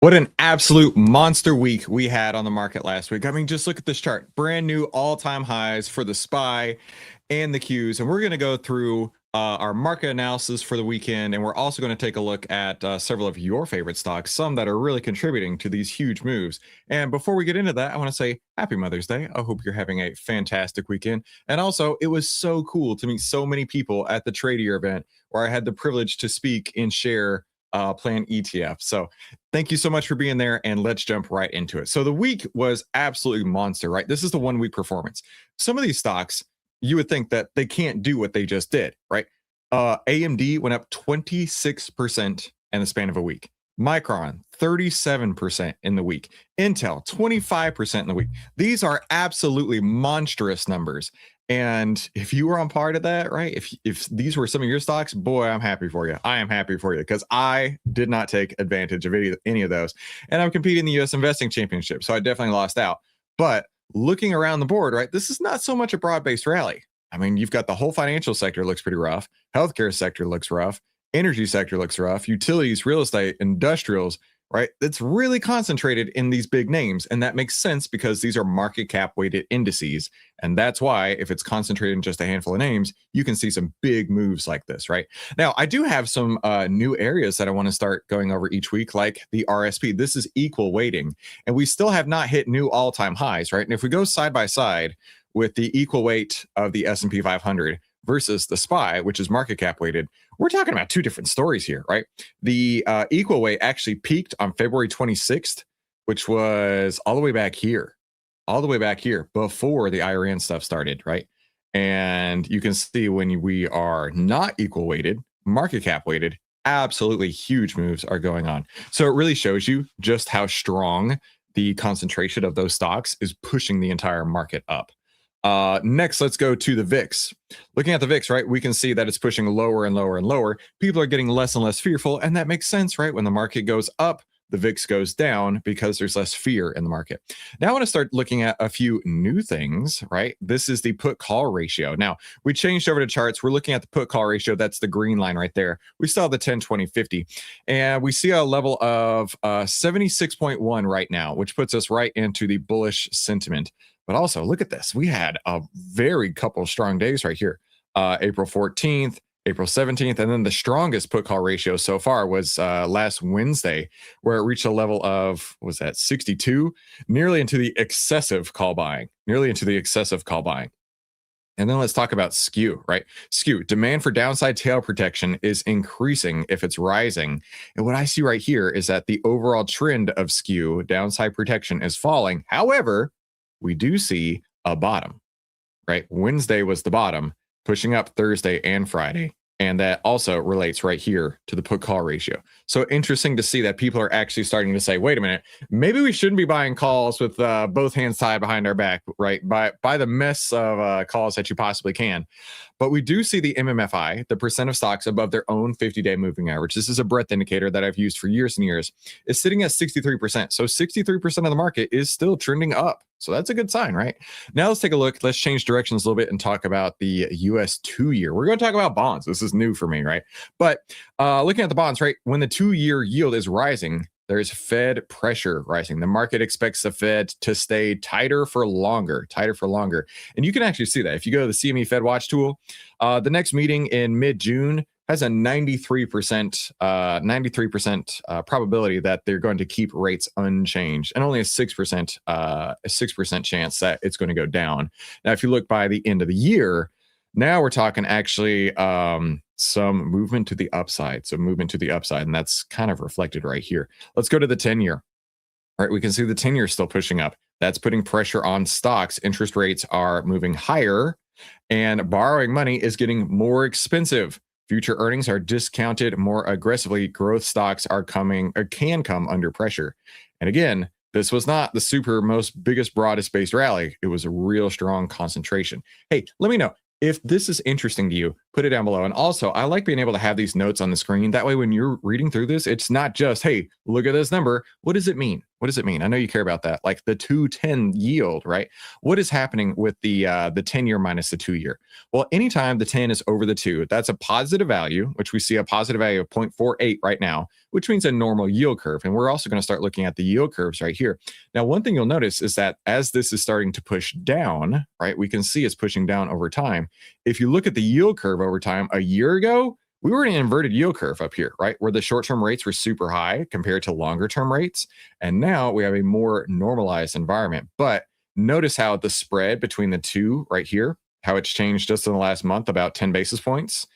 What an absolute monster week we had on the market last week. I mean, just look at this chart. Brand new all-time highs for the SPY and the Qs. And we're going to go through our market analysis for the weekend. And we're also going to take a look at several of your favorite stocks, some that are really contributing to these huge moves. And before we get into that, I want to say happy Mother's Day. I hope you're having a fantastic weekend. And also, it was so cool to meet so many people at the Tradier event where I had the privilege to speak and share plan ETF. So thank you so much for being there, and let's jump right into it. So the week was absolutely monster, right? This is the 1 week performance. Some of these stocks, you would think that they can't do what they just did, right? AMD went up 26% in the span of a week. Micron, 37% in the week. Intel, 25% in the week. These are absolutely monstrous numbers. And if you were on part of that, right? If these were some of your stocks, boy, I'm happy for you. I am happy for you because I did not take advantage of any of those. And I'm competing in the US Investing Championship, so I definitely lost out. But looking around the board, right, this is not so much a broad-based rally. I mean, you've got the whole financial sector looks pretty rough. Healthcare sector looks rough. Energy sector looks rough. Utilities, real estate, industrials, right? It's really concentrated in these big names. And that makes sense because these are market cap weighted indices. And that's why if it's concentrated in just a handful of names, you can see some big moves like this, right? Now, I do have some new areas that I want to start going over each week, like the RSP. This is equal weighting. And we still have not hit new all-time highs, right? And if we go side by side with the equal weight of the S&P 500 versus the SPY, which is market cap weighted, we're talking about two different stories here, right? The equal weight actually peaked on February 26th, which was all the way back here before the Iran stuff started, right? And you can see when we are not equal weighted, market cap weighted, absolutely huge moves are going on. So it really shows you just how strong the concentration of those stocks is pushing the entire market up. Next, let's go to the VIX. Looking at the VIX, right, we can see that it's pushing lower and lower and lower. People are getting less and less fearful, and that makes sense, right? When the market goes up, the VIX goes down because there's less fear in the market. Now I want to start looking at a few new things, right? This is the put-call ratio. Now, we changed over to charts. We're looking at the put-call ratio. That's the green line right there. We still have the 10, 20, 50. And we see a level of 76.1 right now, which puts us right into the bullish sentiment. But also, look at this. We had a very couple strong days right here. April 14th, April 17th, and then the strongest put call ratio so far was last Wednesday, where it reached a level of, what was that, 62? Nearly into the excessive call buying. And then let's talk about skew, right? Skew, demand for downside tail protection is increasing if it's rising. And what I see right here is that the overall trend of skew, downside protection, is falling. However, we do see a bottom, right? Wednesday was the bottom, pushing up Thursday and Friday. And that also relates right here to the put call ratio. So interesting to see that people are actually starting to say, wait a minute, maybe we shouldn't be buying calls with both hands tied behind our back, right? Buy the mess of calls that you possibly can. But we do see the MMFI, the percent of stocks above their own 50-day moving average. This is a breadth indicator that I've used for years and years. It's sitting at 63%. So 63% of the market is still trending up. So that's a good sign, right? Now let's take a look. Let's change directions a little bit and talk about the US 2-year. We're going to talk about bonds. This is new for me, right? But looking at the bonds, right? When the 2-year yield is rising, there's Fed pressure rising. The market expects the Fed to stay tighter for longer. And you can actually see that. If you go to the CME Fed Watch tool, the next meeting in mid-June has a 93% probability that they're going to keep rates unchanged, and only a 6% chance that it's going to go down. Now, if you look by the end of the year, now we're talking actually some movement to the upside. And that's kind of reflected right here. Let's go to the 10-year. All right, we can see the 10-year still pushing up. That's putting pressure on stocks. Interest rates are moving higher, and borrowing money is getting more expensive. Future earnings are discounted more aggressively. Growth stocks are can come under pressure. And again, this was not the biggest, broadest based rally. It was a real strong concentration. Hey, let me know if this is interesting to you. Put it down below. And also, I like being able to have these notes on the screen. That way, when you're reading through this, it's not just, hey, look at this number. What does it mean? What does it mean? I know you care about that. Like the 210 yield, right? What is happening with the 10-year minus the 2-year? Well, anytime the 10 is over the 2, that's a positive value, which we see a positive value of 0.48 right now, which means a normal yield curve. And we're also going to start looking at the yield curves right here. Now, one thing you'll notice is that as this is starting to push down, right, we can see it's pushing down over time. If you look at the yield curve over time, a year ago, we were in an inverted yield curve up here, right? Where the short-term rates were super high compared to longer-term rates. And now we have a more normalized environment. But notice how the spread between the two right here, how it's changed just in the last month, about 10 basis points.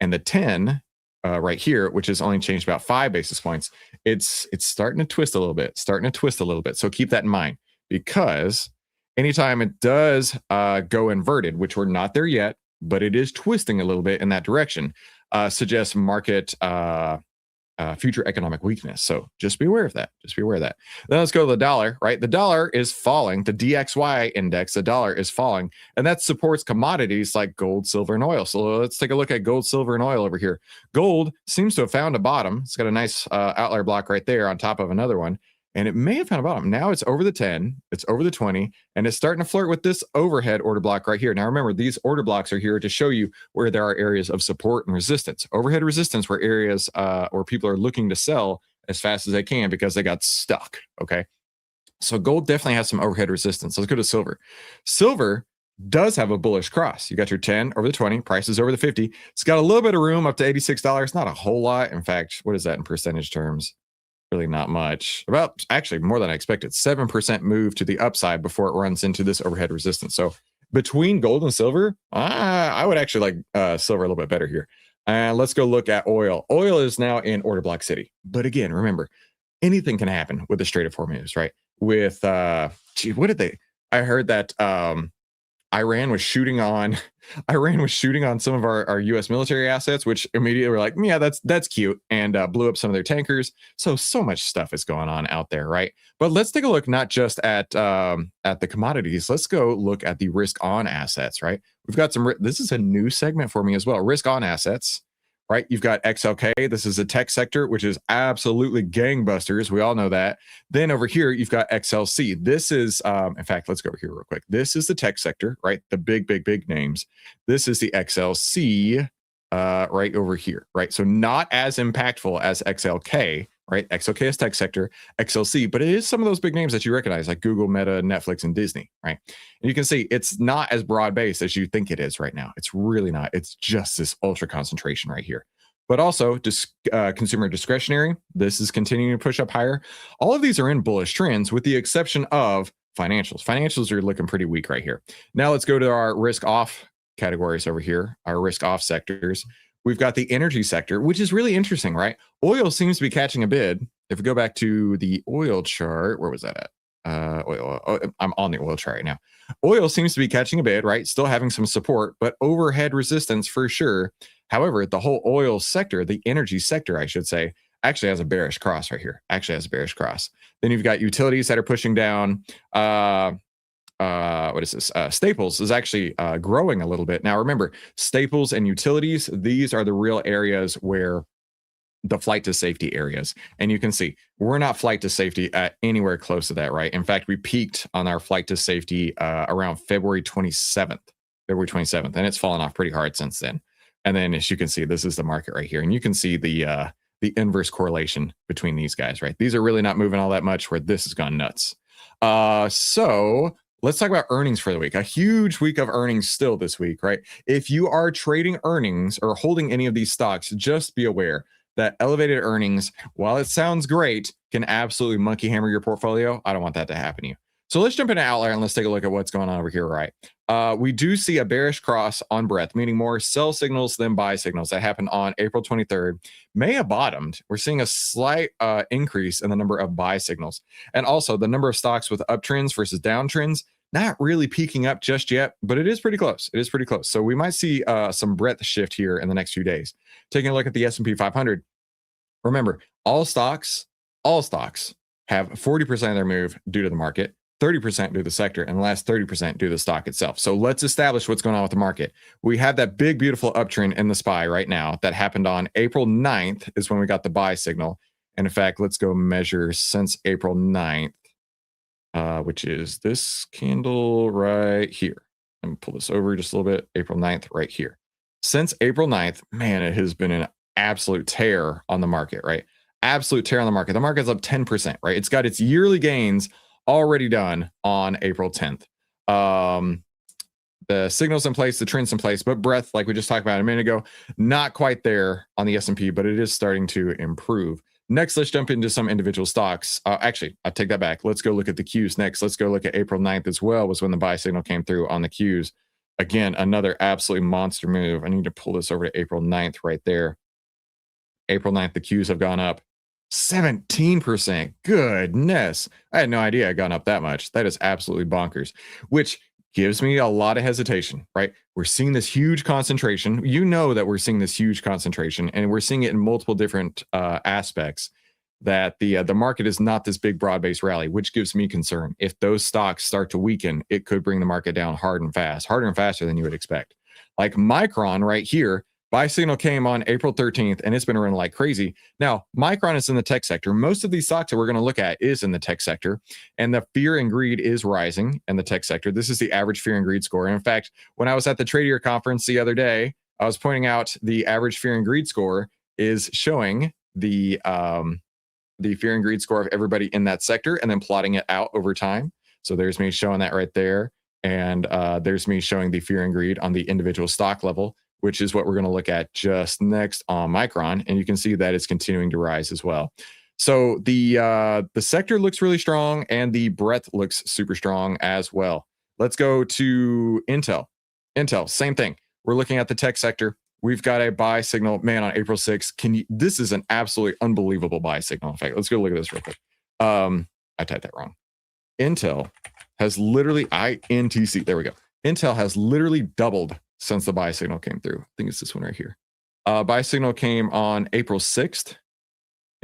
And the 10 right here, which has only changed about 5 basis points, it's starting to twist a little bit, So keep that in mind, because anytime it does go inverted, which we're not there yet, but it is twisting a little bit in that direction, suggests market future economic weakness. So just be aware of that. Then let's go to the dollar, right? The dollar is falling. The DXY index, the dollar is falling, and that supports commodities like gold, silver, and oil. So let's take a look at gold, silver, and oil over here. Gold seems to have found a bottom. It's got a nice outlier block right there on top of another one. And it may have found a bottom. Now it's over the 10, it's over the 20, and it's starting to flirt with this overhead order block right here. Now remember, these order blocks are here to show you where there are areas of support and resistance. Overhead resistance were areas where people are looking to sell as fast as they can because they got stuck, okay? So gold definitely has some overhead resistance. Let's go to silver. Silver does have a bullish cross. You got your 10 over the 20, prices over the 50. It's got a little bit of room up to $86, not a whole lot. In fact, what is that in percentage terms? Really not much. About actually more than I expected. 7% move to the upside before it runs into this overhead resistance. So between gold and silver, I would actually like silver a little bit better here. Let's go look at oil. Oil is now in order block city. But again, remember, anything can happen with the Strait of Hormuz, right? With what did they? I heard that Iran was shooting on some of our US military assets, which immediately were like, yeah, that's cute, and blew up some of their tankers. So much stuff is going on out there, right? But let's take a look not just at the commodities. Let's go look at the risk on assets, right? We've got some. This is a new segment for me as well. Risk on assets. Right, you've got XLK. This is the tech sector, which is absolutely gangbusters. We all know that. Then over here, you've got XLC. This is, in fact, let's go over here real quick. This is the tech sector, right? The big names. This is the XLC right over here, right? So not as impactful as XLK, right? XLK is tech sector, XLC, but it is some of those big names that you recognize, like Google, Meta, Netflix, and Disney, right? And you can see it's not as broad-based as you think it is right now. It's really not. It's just this ultra concentration right here. But also consumer discretionary, this is continuing to push up higher. All of these are in bullish trends with the exception of financials. Financials are looking pretty weak right here. Now let's go to our risk off categories over here, our risk off sectors. We've got the energy sector, which is really interesting, right? Oil seems to be catching a bid. If we go back to the oil chart, where was that at? I'm on the oil chart right now. Oil seems to be catching a bid, right? Still having some support, but overhead resistance for sure. However, the whole oil sector, the energy sector, I should say, actually has a bearish cross right here. Then you've got utilities that are pushing down. What is this? Staples is actually growing a little bit. Now, remember, staples and utilities, these are the real areas where the flight to safety areas. And you can see we're not flight to safety at anywhere close to that, right? In fact, we peaked on our flight to safety around February 27th, and it's fallen off pretty hard since then. And then as you can see, this is the market right here. And you can see the inverse correlation between these guys, right? These are really not moving all that much where this has gone nuts. So let's talk about earnings for the week. A huge week of earnings still this week, right? If you are trading earnings or holding any of these stocks, just be aware that elevated earnings, while it sounds great, can absolutely monkey hammer your portfolio. I don't want that to happen to you. So let's jump into outlier and let's take a look at what's going on over here, right? We do see a bearish cross on breadth, meaning more sell signals than buy signals. That happened on April 23rd. May have bottomed. We're seeing a slight increase in the number of buy signals. And also the number of stocks with uptrends versus downtrends, not really peaking up just yet, but it is pretty close. So we might see some breadth shift here in the next few days. Taking a look at the S&P 500. Remember, all stocks have 40% of their move due to the market, 30% due to the sector, and the last 30% due to the stock itself. So let's establish what's going on with the market. We have that big, beautiful uptrend in the SPY right now that happened on April 9th is when we got the buy signal. And in fact, let's go measure since April 9th, which is this candle right here. Let me pull this over just a little bit. April 9th right here. Since April 9th, man, it has been an absolute tear on the market, right? Absolute tear on the market. The market's up 10%, right? It's got its yearly gains already done on April 10th. The signals in place, the trends in place, but breadth, like we just talked about a minute ago, not quite there on the S&P, but it is starting to improve. Next, let's jump into some individual stocks. Actually, I'll take that back. Let's go look at the Qs next. Let's go look at April 9th as well, was when the buy signal came through on the Qs. Again, another absolutely monster move. I need to pull this over to April 9th right there. April 9th, the Qs have gone up 17%. Goodness. I had no idea it had gone up that much. That is absolutely bonkers, which gives me a lot of hesitation, right? We're seeing this huge concentration. You know that we're seeing this huge concentration, and we're seeing it in multiple different aspects, that the market is not this big broad-based rally, which gives me concern. If those stocks start to weaken, it could bring the market down hard and fast, harder and faster than you would expect. Like Micron right here, buy signal came on April 13th, and it's been running like crazy. Now, Micron is in the tech sector. Most of these stocks that we're going to look at is in the tech sector, and the fear and greed is rising in the tech sector. This is the average fear and greed score. And in fact, when I was at the Tradier conference the other day, I was pointing out the average fear and greed score is showing the fear and greed score of everybody in that sector, and then plotting it out over time. So there's me showing that right there, and there's me showing the fear and greed on the individual stock level, which is what we're going to look at just next on Micron. And you can see that it's continuing to rise as well. So the sector looks really strong, and the breadth looks super strong as well. Let's go to Intel. Intel, same thing. We're looking at the tech sector. We've got a buy signal, man, on April 6th. This is an absolutely unbelievable buy signal. In fact, let's go look at this real quick. I typed that wrong. Intel has literally, INTC, there we go. Intel has literally doubled since the buy signal came through. I think it's this one right here. Buy signal came on April 6th.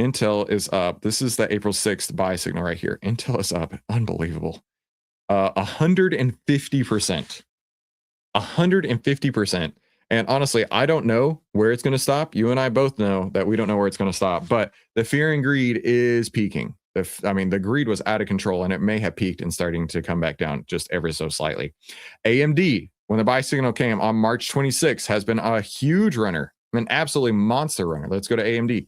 Intel is up. This is the April 6th buy signal right here. Intel is up. Unbelievable. 150%. 150%. And honestly, I don't know where it's going to stop. You and I both know that we don't know where it's going to stop. But the fear and greed is peaking. The greed was out of control, and it may have peaked and starting to come back down just ever so slightly. AMD, when the buy signal came on March 26th, has been a huge runner, an absolutely monster runner. Let's go to AMD.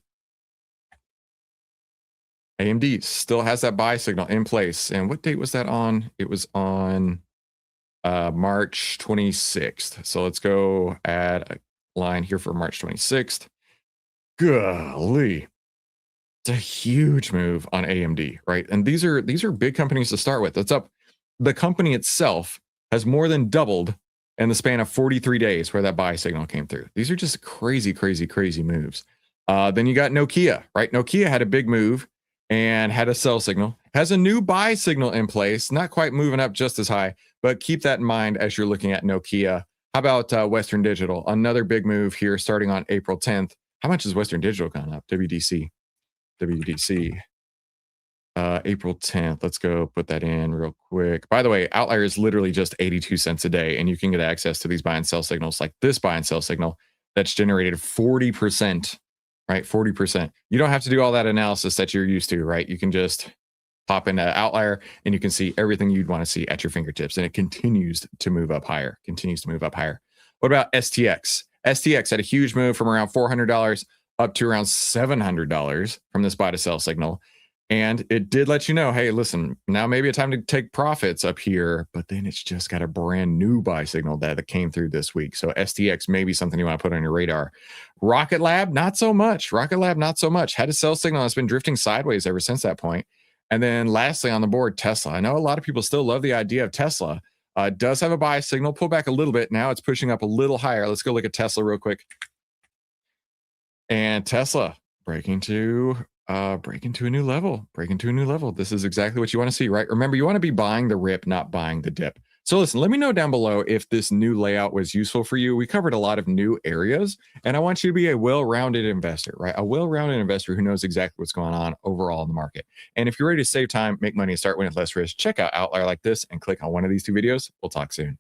AMD still has that buy signal in place. And what date was that on? It was on March 26th. So let's go add a line here for March 26th. Golly. It's a huge move on AMD, right? And these are big companies to start with. It's up. The company itself has more than doubled in the span of 43 days where that buy signal came through. These are just crazy, crazy, crazy moves. Then you got Nokia, right? Nokia had a big move and had a sell signal, has a new buy signal in place, not quite moving up just as high, but keep that in mind as you're looking at Nokia. How about Western Digital? Another big move here starting on April 10th. How much has Western Digital gone up? WDC. April 10th. Let's go put that in real quick. By the way, Outlier is literally just 82 cents a day, and you can get access to these buy and sell signals like this buy and sell signal that's generated 40%, right? 40%. You don't have to do all that analysis that you're used to, right? You can just pop into Outlier and you can see everything you'd want to see at your fingertips, and it continues to move up higher, What about STX? STX had a huge move from around $400 up to around $700 from this buy to sell signal. And it did let you know, hey, listen, now maybe a time to take profits up here, but then it's just got a brand new buy signal that came through this week. So STX may be something you want to put on your radar. Rocket Lab, not so much. Had a sell signal that's been drifting sideways ever since that point. And then lastly on the board, Tesla. I know a lot of people still love the idea of Tesla. Does have a buy signal, pull back a little bit. Now it's pushing up a little higher. Let's go look at Tesla real quick. And Tesla breaking to a new level. This is exactly what you want to see, right? Remember, you want to be buying the rip, not buying the dip. So listen, let me know down below if this new layout was useful for you. We covered a lot of new areas, and I want you to be a well-rounded investor, right? A well-rounded investor who knows exactly what's going on overall in the market. And if you're ready to save time, make money, and start winning with less risk, check out Outlier like this and click on one of these two videos. We'll talk soon.